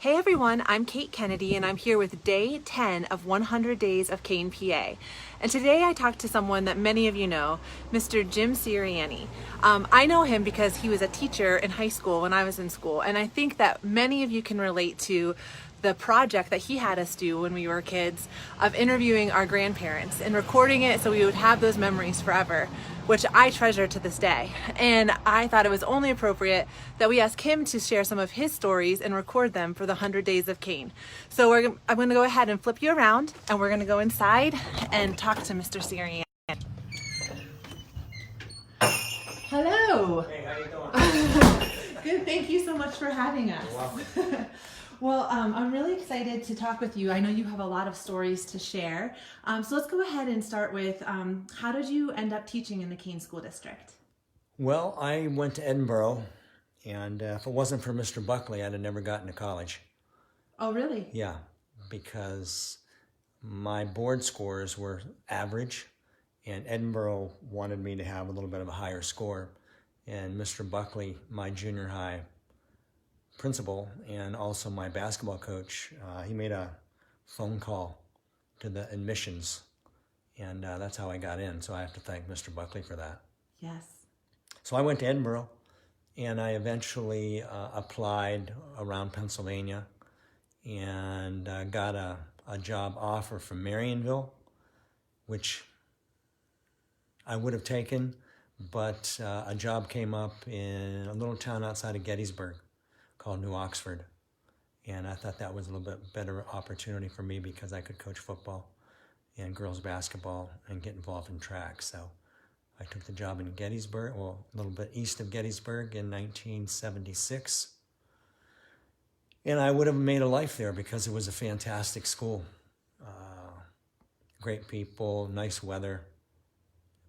Hey everyone, I'm Kate Kennedy and I'm here with day 10 of 100 Days of Kane, PA. And today I talked to someone that many of you know, Mr. Jim Sirianni. I know him because he was a teacher in high school when I was in school, and I think that many of you can relate to the project that he had us do when we were kids of interviewing our grandparents and recording it so we would have those memories forever, which I treasure to this day. And I thought it was only appropriate that we ask him to share some of his stories and record them for the 100 Days of Kane. So I'm going to go ahead and flip you around and we're going to go inside and talk to Mr. Sirianni. Hello. Hey, how you doing? Good, thank you so much for having us. You're welcome. Well, I'm really excited to talk with you. I know you have a lot of stories to share. So let's go ahead and start with, how did you end up teaching in the Kane School District? Well, I went to Edinburgh, and if it wasn't for Mr. Buckley, I'd have never gotten to college. Oh, really? Yeah, because my board scores were average, and Edinburgh wanted me to have a little bit of a higher score. And Mr. Buckley, my junior high principal and also my basketball coach, he made a phone call to the admissions, and that's how I got in. So I have to thank Mr. Buckley for that. Yes. So I went to Edinburgh, and I eventually applied around Pennsylvania and got a job offer from Marionville, which I would have taken, but a job came up in a little town outside of Gettysburg called New Oxford. And I thought that was a little bit better opportunity for me because I could coach football and girls basketball and get involved in track. So I took the job in Gettysburg, well, a little bit east of Gettysburg in 1976. And I would have made a life there because it was a fantastic school. Great people, nice weather.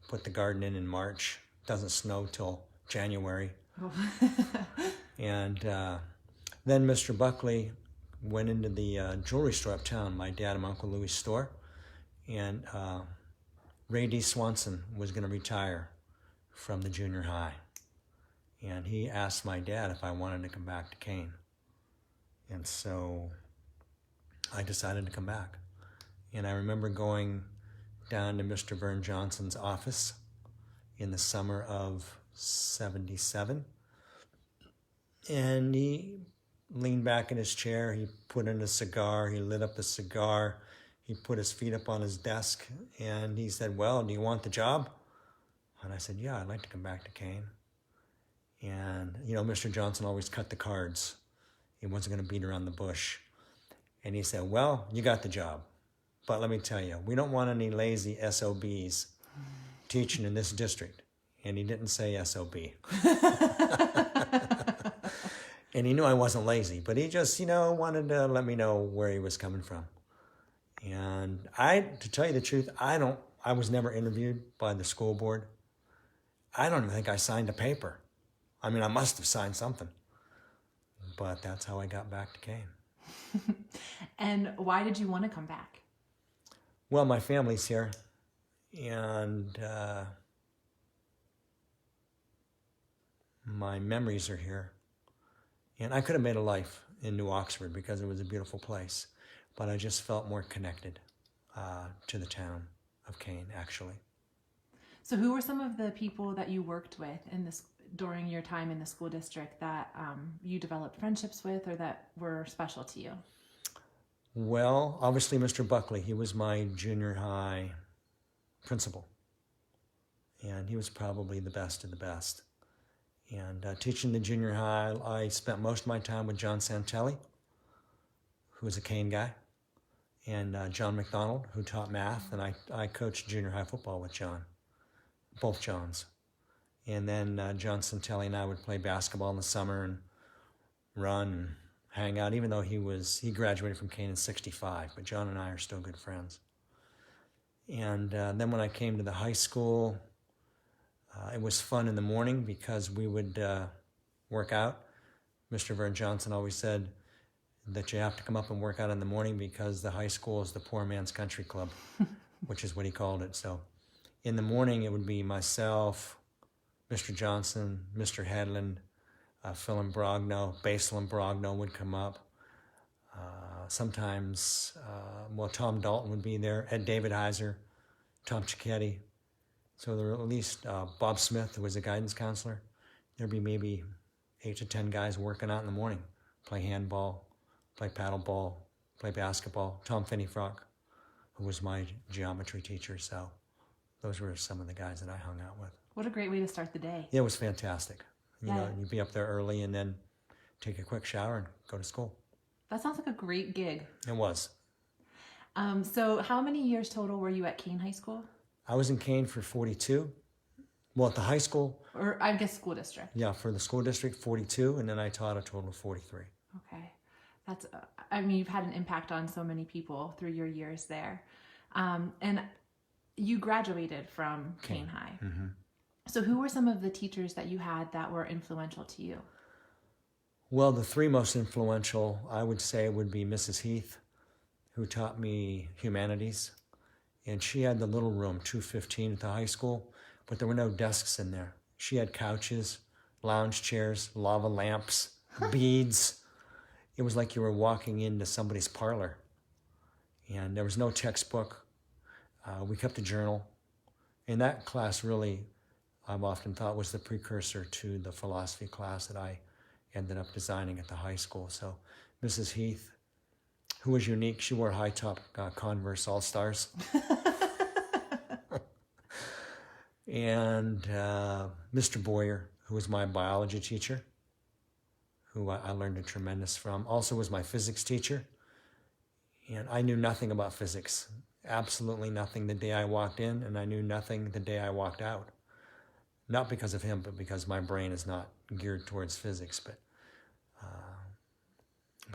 Put the garden in March. Doesn't snow till January. Oh. And then Mr. Buckley went into the jewelry store uptown, my dad and my Uncle Louie's store, and Ray D. Swanson was going to retire from the junior high. And he asked my dad if I wanted to come back to Kane. And so I decided to come back. And I remember going down to Mr. Vern Johnson's office in the summer of '77. And he leaned back in his chair, he put in a cigar, he lit up the cigar, he put his feet up on his desk, and he said, "Well, do you want the job?" And I said, "Yeah, I'd like to come back to Kane." And, you know, Mr. Johnson always cut the cards. He wasn't going to beat around the bush. And he said, "Well, you got the job. But let me tell you, we don't want any lazy SOBs teaching in this district." And he didn't say SOB. And he knew I wasn't lazy, but he just, wanted to let me know where he was coming from. And to tell you the truth, I was never interviewed by the school board. I don't even think I signed a paper. I mean, I must have signed something. But that's how I got back to Kane. And why did you want to come back? Well, my family's here, and my memories are here. And I could have made a life in New Oxford because it was a beautiful place, but I just felt more connected to the town of Kane, actually. So who were some of the people that you worked with during your time in the school district that you developed friendships with or that were special to you? Well, obviously Mr. Buckley, he was my junior high principal, and he was probably the best of the best. And teaching the junior high, I spent most of my time with John Santelli, who was a Kane guy, and John McDonald, who taught math, and I coached junior high football with John, both Johns. And then John Santelli and I would play basketball in the summer and run and hang out, even though he graduated from Kane in '65, but John and I are still good friends. And then when I came to the high school, it was fun in the morning because we would work out. Mr. Vern Johnson always said that you have to come up and work out in the morning because the high school is the poor man's country club, which is what he called it. So in the morning, it would be myself, Mr. Johnson, Mr. Headland, Phil and Brogno, Basil and Brogno would come up. Sometimes, Tom Dalton would be there, Ed David Heiser, Tom Cicchetti. So there were at least Bob Smith, who was a guidance counselor. There'd be maybe 8 to 10 guys working out in the morning, play handball, play paddleball, play basketball. Tom Finneyfrock, who was my geometry teacher. So those were some of the guys that I hung out with. What a great way to start the day. Yeah, it was fantastic. You Yeah. know, you'd be up there early and then take a quick shower and go to school. That sounds like a great gig. It was. So how many years total were you at Kane High School? I was in Kane for 42. Well, at the high school. Or I guess school district. Yeah, for the school district, 42. And then I taught a total of 43. Okay. That's, I mean, you've had an impact on so many people through your years there. And you graduated from Kane High. Mm-hmm. So who were some of the teachers that you had that were influential to you? Well, the 3 most influential, I would say, would be Mrs. Heath, who taught me humanities. And she had the little room, 215 at the high school, but there were no desks in there. She had couches, lounge chairs, lava lamps, beads. It was like you were walking into somebody's parlor. And there was no textbook. We kept a journal. And that class really, I've often thought, was the precursor to the philosophy class that I ended up designing at the high school. So Mrs. Heath, who was unique, she wore high-top Converse All-Stars. And Mr. Boyer, who was my biology teacher, who I learned a tremendous from, also was my physics teacher. And I knew nothing about physics, absolutely nothing the day I walked in, and I knew nothing the day I walked out. Not because of him, but because my brain is not geared towards physics. But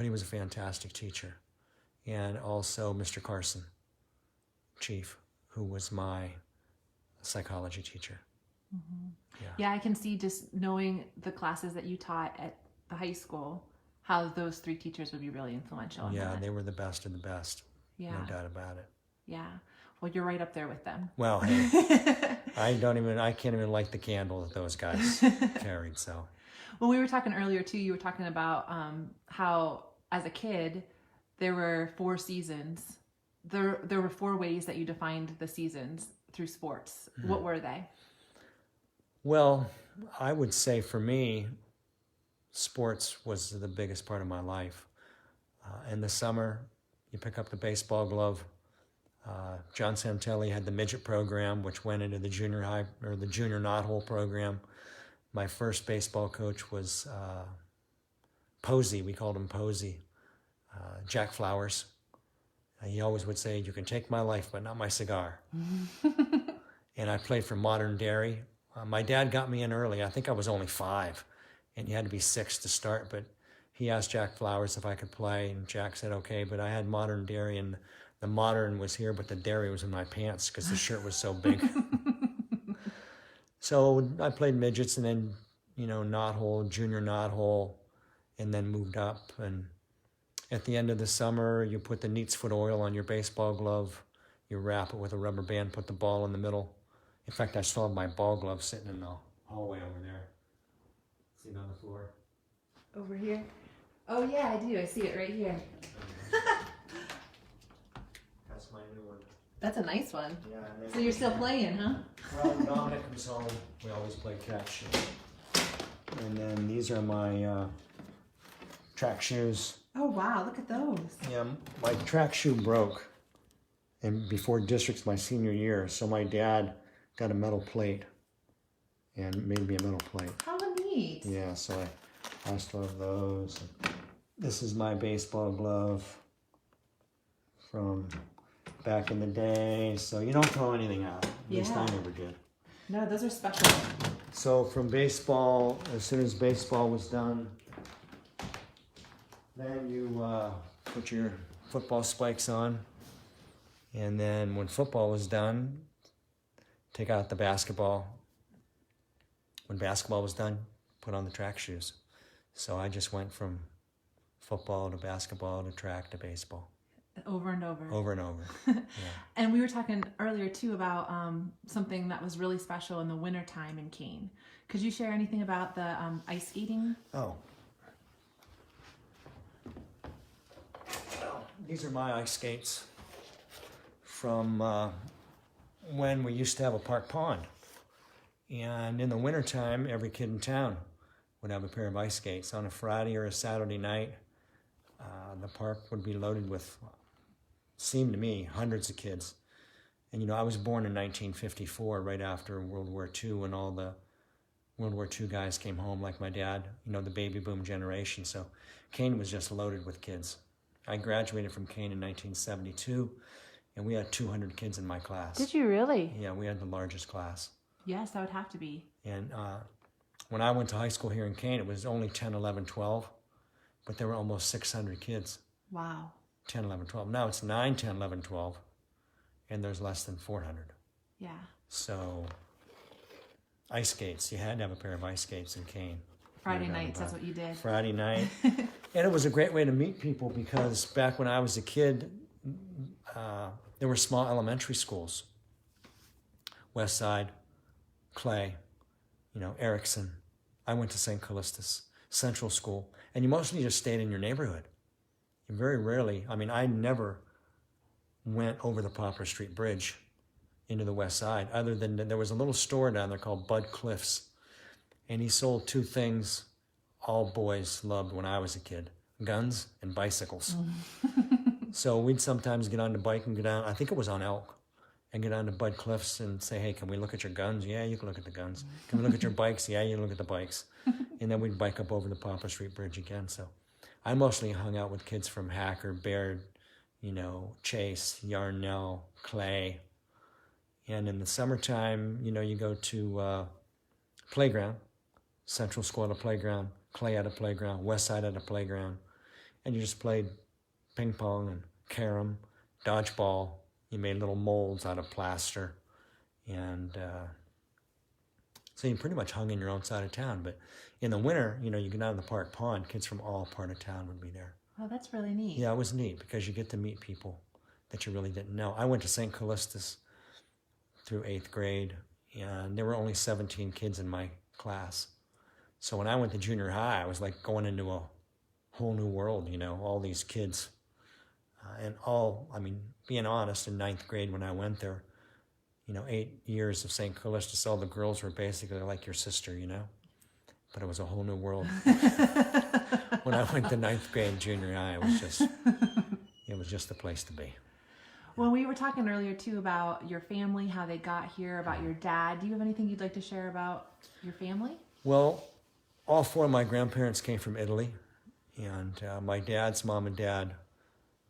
he was a fantastic teacher. And also Mr. Carson, Chief, who was my psychology teacher. Mm-hmm. Yeah, I can see just knowing the classes that you taught at the high school, how those 3 teachers would be really influential. Yeah, they were the best of the best. Yeah. No doubt about it. Yeah. Well, you're right up there with them. Well, hey, I can't even light the candle that those guys carried, so. When we were talking earlier too, you were talking about how as a kid, there were 4 seasons. There were 4 ways that you defined the seasons through sports. Mm-hmm. What were they? Well, I would say for me, sports was the biggest part of my life. In the summer, you pick up the baseball glove. John Santelli had the midget program, which went into the junior high or the junior knothole program. My first baseball coach was Posey. We called him Posey. Jack Flowers. He always would say, "You can take my life, but not my cigar." And I played for Modern Dairy. My dad got me in early. I think I was only 5, and you had to be 6 to start. But he asked Jack Flowers if I could play, and Jack said okay. But I had Modern Dairy, and the modern was here, but the dairy was in my pants because the shirt was so big. So I played midgets, and then knothole, junior knothole, and then moved up. And at the end of the summer, you put the neat's foot oil on your baseball glove. You wrap it with a rubber band, put the ball in the middle. In fact, I still have my ball glove sitting in the hallway over there. See it on the floor? Over here? Oh, yeah, I do. I see it right here. That's my new one. That's a nice one. Yeah. So you're still playing, huh? Well, when Dominic comes home, we always play catch. And then these are my track shoes. Oh, wow. Look at those. Yeah, my track shoe broke and before districts my senior year, so my dad got a metal plate and made me a metal plate. How neat. Yeah, so I still have those. This is my baseball glove from back in the day, so you don't throw anything out. At least I never did. No, those are special. So from baseball, as soon as baseball was done, then you put your football spikes on. And then when football was done, take out the basketball. When basketball was done, put on the track shoes. So I just went from football to basketball to track to baseball. Over and over. Over and over. Yeah. And we were talking earlier too about something that was really special in the wintertime in Kane. Could you share anything about the ice skating? Oh. These are my ice skates from when we used to have a park pond. And in the wintertime, every kid in town would have a pair of ice skates. On a Friday or a Saturday night, the park would be loaded with, seemed to me, hundreds of kids. And you know, I was born in 1954, right after World War II, when all the World War II guys came home, like my dad, you know, the baby boom generation. So Kane was just loaded with kids. I graduated from Kane in 1972, and we had 200 kids in my class. Did you really? Yeah, we had the largest class. Yes, that would have to be. And when I went to high school here in Kane, it was only 10, 11, 12, but there were almost 600 kids. Wow. 10, 11, 12. Now it's 9, 10, 11, 12, and there's less than 400. Yeah. So ice skates, you had to have a pair of ice skates in Kane. Friday nights, that's what you did. Friday night. And it was a great way to meet people because back when I was a kid, there were small elementary schools. West Side, Clay, you know, Erickson. I went to St. Callistus Central School, and you mostly just stayed in your neighborhood. You very rarely, I mean, I never went over the Poplar Street Bridge into the West Side, other than there was a little store down there called Bud Cliff's, and he sold two things all boys loved when I was a kid: guns and bicycles. So we'd sometimes get on the bike and go down, I think it was on Elk, and get on to Bud Cliff's and say, hey, can we look at your guns? Yeah, you can look at the guns. Can we look at your bikes? Yeah, you can look at the bikes. And then we'd bike up over the Poplar Street Bridge again. So I mostly hung out with kids from Hacker, Baird, you know, Chase, Yarnell, Clay. And in the summertime, you know, you go to playground. Central School had a playground, Clay had a playground, West Side had a playground. And you just played ping pong and carom, dodgeball. You made little molds out of plaster. And so you pretty much hung in your own side of town. But in the winter, you know, you go down to the park pond, kids from all part of town would be there. Oh, that's really neat. Yeah, it was neat because you get to meet people that you really didn't know. I went to St. Callistus through 8th grade, and there were only 17 kids in my class. So when I went to junior high, I was like going into a whole new world, you know, all these kids. And all, I mean, being honest, in 9th grade when I went there, you know, 8 years of St. Callistus, all the girls were basically like your sister, you know. But it was a whole new world. When I went to 9th grade, junior high, it was just the place to be. Well, we were talking earlier, too, about your family, how they got here, about your dad. Do you have anything you'd like to share about your family? Well, all four of my grandparents came from Italy. And my dad's mom and dad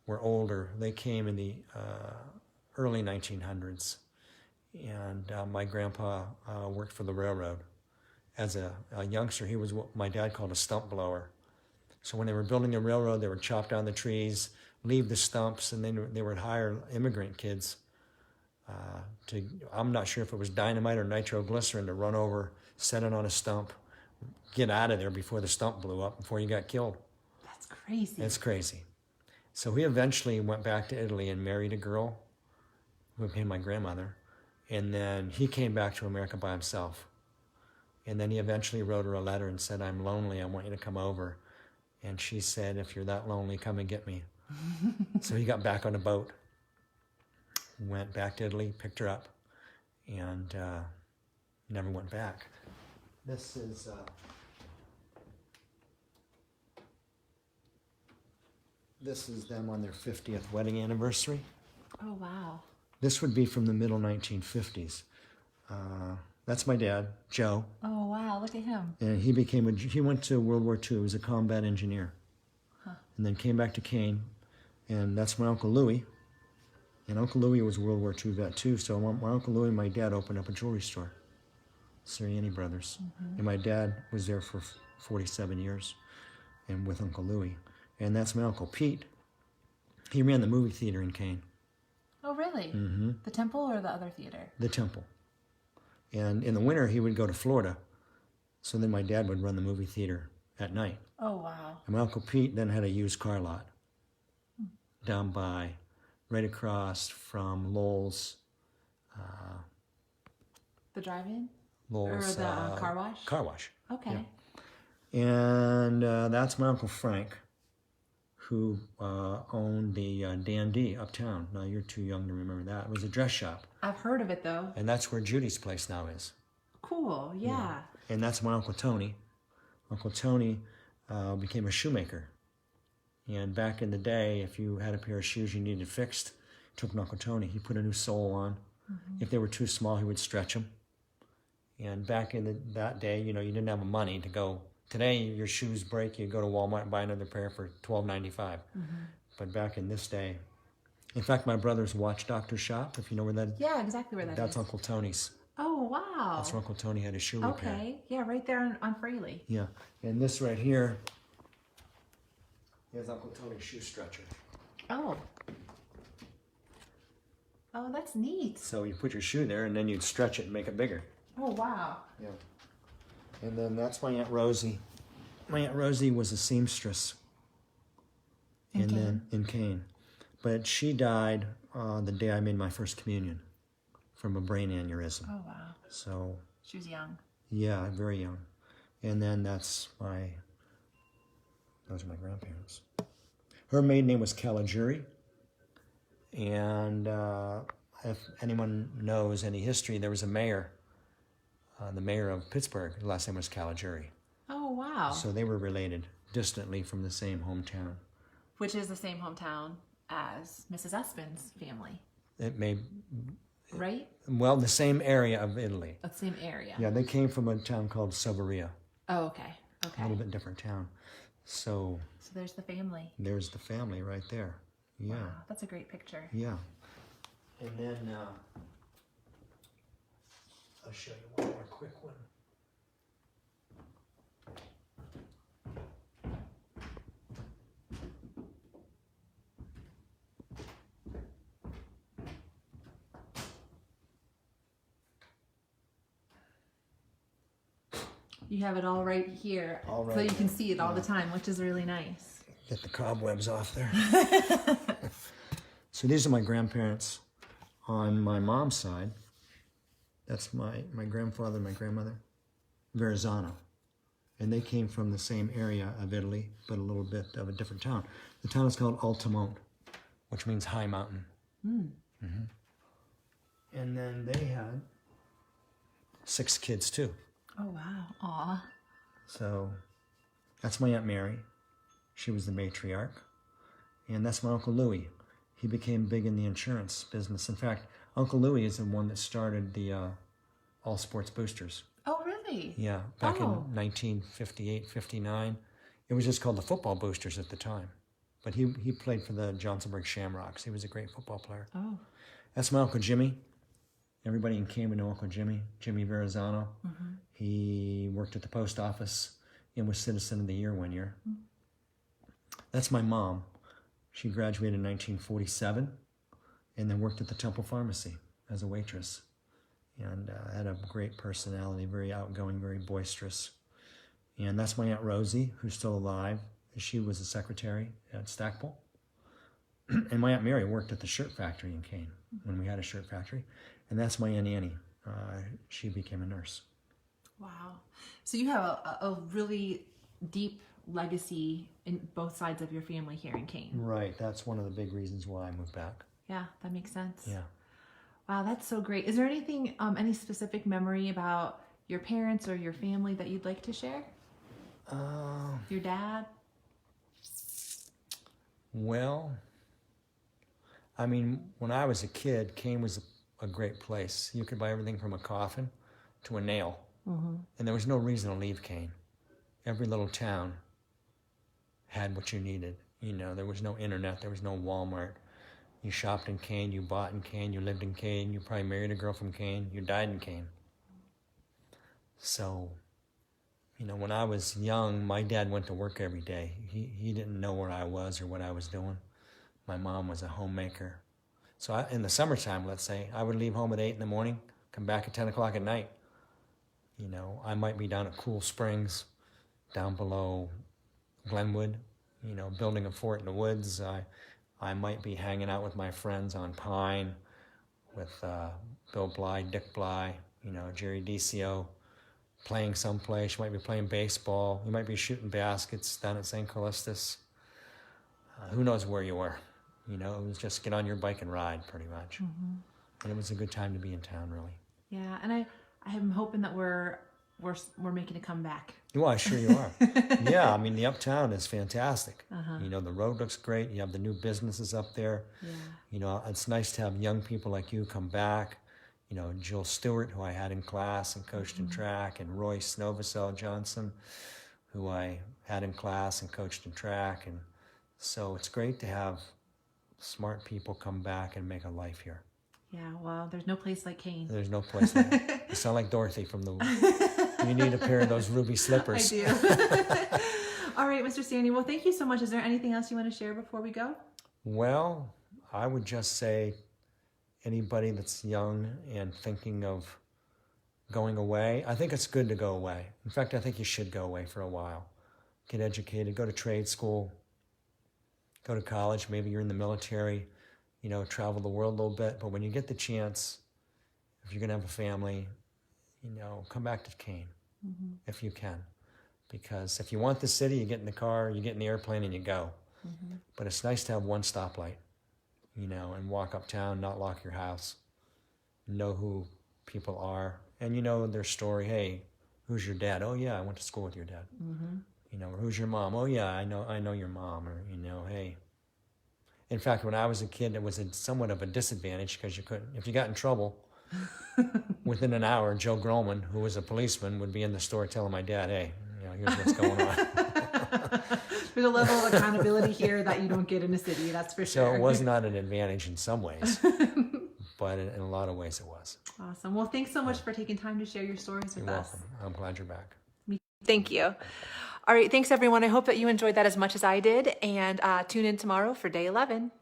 were older. They came in the early 1900s. And my grandpa worked for the railroad. As a youngster, he was what my dad called a stump blower. So when they were building the railroad, they would chop down the trees, leave the stumps, and then they would hire immigrant kids I'm not sure if it was dynamite or nitroglycerin, to run over, set it on a stump, get out of there before the stump blew up, before you got killed. That's crazy. It's crazy. So he eventually went back to Italy and married a girl who became my grandmother. And then he came back to America by himself. And then he eventually wrote her a letter and said, I'm lonely, I want you to come over. And she said, if you're that lonely, come and get me. So he got back on a boat, went back to Italy, picked her up, and never went back. This is them on their 50th wedding anniversary. Oh, wow. This would be from the middle 1950s. That's my dad, Joe. Oh, wow, look at him. And he went to World War II. He was a combat engineer. Huh. And then came back to Kane. And that's my Uncle Louie. And Uncle Louie was a World War II vet too. So my Uncle Louie and my dad opened up a jewelry store, Sirianni Brothers. Mm-hmm. And my dad was there for 47 years and with Uncle Louie. And that's my Uncle Pete. He ran the movie theater in Kane. Oh, really? Mm-hmm. The Temple or the other theater? The Temple. And in the winter, he would go to Florida. So then my dad would run the movie theater at night. Oh, wow. And my Uncle Pete then had a used car lot down by, right across from Lowell's. The drive-in? Lowell's. Or the car wash? Car wash. Okay. Yeah. And that's my Uncle Frank, who owned the D&D uptown. Now, you're too young to remember that. It was a dress shop. I've heard of it though. And that's where Judy's place now is. Cool, yeah. And that's my Uncle Tony. Uncle Tony became a shoemaker. And back in the day, if you had a pair of shoes you needed fixed, took an Uncle Tony. He put a new sole on. If they were too small, he would stretch them. And back in that day, you didn't have the money to go. Today, your shoes break, you go to Walmart and buy another pair for $12.95. But back in this day, in fact, my brother's watch doctor shop, if you know where that is. Yeah, exactly where that is. That's Uncle Tony's. Oh, wow. That's where Uncle Tony had his shoe repair. Okay, yeah, right there on Fraley. Yeah, and this right here is Uncle Tony's shoe stretcher. Oh. Oh, that's neat. So you put your shoe there and then you'd stretch it and make it bigger. Oh, wow. Yeah. And then that's my Aunt Rosie. My Aunt Rosie was a seamstress. In Kane. But she died the day I made my first communion from a brain aneurysm. Oh, wow. So. She was young. Yeah, very young. And then those are my grandparents. Her maiden name was Caliguri. And if anyone knows any history, there was a mayor, the mayor of Pittsburgh. His last name was Caliguri. Oh, wow. So they were related distantly from the same hometown. Which is the same hometown as Mrs. Espin's family. It may... Right? Well, the same area of Italy. The same area. Yeah, they came from a town called Soveria. Oh, okay. Okay. A little bit different town. So there's the family. There's the family right there. Yeah. Wow, that's a great picture. Yeah. And then I'll show you one more quick one. You have it all right here, All right. so you can see it all the time, which is really nice. Get the cobwebs off there. So these are my grandparents on my mom's side. That's my grandfather and my grandmother, Verrazzano. And they came from the same area of Italy, but a little bit of a different town. The town is called Altamont, which means high mountain. And then they had 6 kids too. Oh, wow. Aw. So that's my Aunt Mary. She was the matriarch. And that's my Uncle Louis. He became big in the insurance business. In fact, Uncle Louis is the one that started the all sports boosters. Oh, really? Yeah, back in 1958, 59. It was just called the football boosters at the time. But he played for the Johnsonburg Shamrocks. He was a great football player. Oh. That's my Uncle Jimmy. Everybody in Kane would know Uncle Jimmy, Jimmy Verrazzano. He worked at the post office and was Citizen of the Year one year. That's my mom. She graduated in 1947 and then worked at the Temple Pharmacy as a waitress. And had a great personality, very outgoing, very boisterous. And that's my Aunt Rosie, who's still alive. She was a secretary at Stackpole. And my Aunt Mary worked at the shirt factory in Kane when we had a shirt factory. And that's my Aunt Annie. She became a nurse. Wow. So you have a really deep legacy in both sides of your family here in Kane. Right. That's one of the big reasons why I moved back. Yeah, that makes sense. Yeah. Wow, that's so great. Is there anything, any specific memory about your parents or your family that you'd like to share? Your dad? Well, I mean, when I was a kid, Kane was a great place. You could buy everything from a coffin to a nail. And there was no reason to leave Kane. Every little town had what you needed. You know, there was no internet, there was no Walmart. You shopped in Kane, you bought in Kane, you lived in Kane, you probably married a girl from Kane, you died in Kane. So, you know, when I was young, my dad went to work every day. He didn't know where I was or what I was doing. My mom was a homemaker. So in the summertime, let's say, I would leave home at 8 in the morning, come back at 10 o'clock at night. You know, I might be down at Cool Springs, down below Glenwood, you know, building a fort in the woods. I might be hanging out with my friends on Pine with Bill Bly, Dick Bly, you know, Jerry DCO, playing someplace. You might be playing baseball. You might be shooting baskets down at St. Callistus. who knows where you were. You know, it was just get on your bike and ride, pretty much. And it was a good time to be in town, really. Yeah, and I'm hoping that we're making a comeback. Well, I'm sure you are. Yeah, I mean, the uptown is fantastic. You know, the road looks great. You have the new businesses up there. Yeah. You know, it's nice to have young people like you come back. You know, Jill Stewart, who I had in class and coached in track, and Royce Novosel Johnson, who I had in class and coached in track. And so it's great to have smart people come back and make a life here. Yeah, well, there's no place like Kane. There's no place like it. You sound like Dorothy from the... You need a pair of those ruby slippers. I do. All right, Mr. Sandy. Well, thank you so much. Is there anything else you want to share before we go? Well, I would just say anybody that's young and thinking of going away, I think it's good to go away. In fact, I think you should go away for a while. Get educated, go to trade school, go to college. Maybe you're in the military, you know, travel the world a little bit. But when you get the chance, if you're going to have a family, you know, come back to Kane if you can. Because if you want the city, you get in the car, you get in the airplane, and you go. But it's nice to have one stoplight, you know, and walk uptown, not lock your house, know who people are, and you know their story. Hey, who's your dad? Oh, yeah, I went to school with your dad. You know, or who's your mom? Oh, yeah, I know your mom. Or, you know, hey. In fact, when I was a kid, it was somewhat of a disadvantage because you couldn't, if you got in trouble, within an hour, Joe Groman, who was a policeman, would be in the store telling my dad, hey, you know, here's what's going on. There's a level of accountability here that you don't get in the city, that's for sure. So it was not an advantage in some ways, but in a lot of ways it was. Awesome. Well, thanks so much for taking time to share your stories with You're us. welcome. I'm glad you're back. Thank you. All right, thanks everyone. I hope that you enjoyed that as much as I did, and tune in tomorrow for day 11.